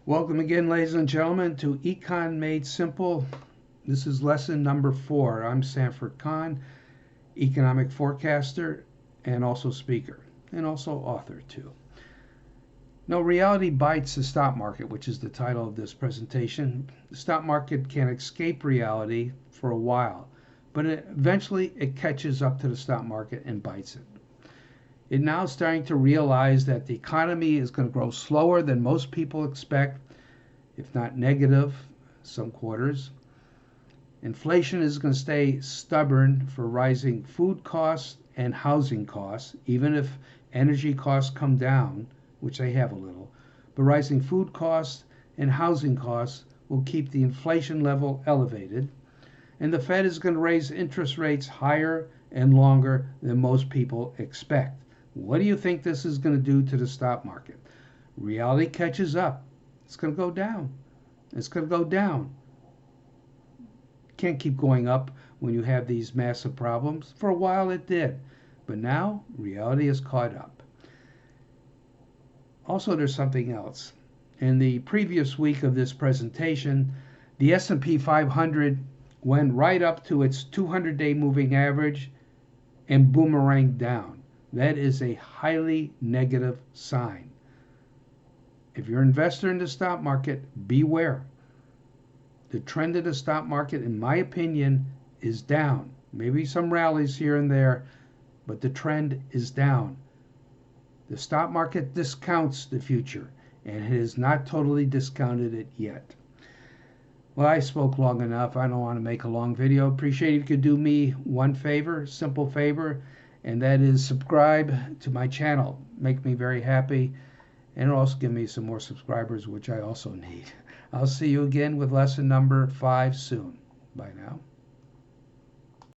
Welcome again, ladies and gentlemen, to Econ Made Simple. This is lesson number 4. I'm Sanford Kahn, economic forecaster and also speaker, and also author too. Now, reality bites the stock market, which is the title of this presentation. The stock market can escape reality for a while, but eventually it catches up to the stock market and bites it. It's now starting to realize that the economy is going to grow slower than most people expect, if not negative, some quarters. Inflation is going to stay stubborn for rising food costs and housing costs, even if energy costs come down, which they have a little. But rising food costs and housing costs will keep the inflation level elevated. And the Fed is going to raise interest rates higher and longer than most people expect. What do you think this is going to do to the stock market? Reality catches up. It's going to go down. It's going to go down. Can't keep going up when you have these massive problems. For a while it did, but now reality is caught up. Also, there's something else. In the previous week of this presentation, the S&P 500 went right up to its 200-day moving average and boomeranged down. That is a highly negative sign. If you're an investor in the stock market, beware. The trend of the stock market, in my opinion, is down. Maybe some rallies here and there, but the trend is down. The stock market discounts the future, and it has not totally discounted it yet. Well, I spoke long enough. I don't want to make a long video. Appreciate if you could do me one favor, simple favor, and that is subscribe to my channel. Make me very happy, and it'll also give me some more subscribers, which I also need. I'll see you again with lesson number 5 soon. Bye now.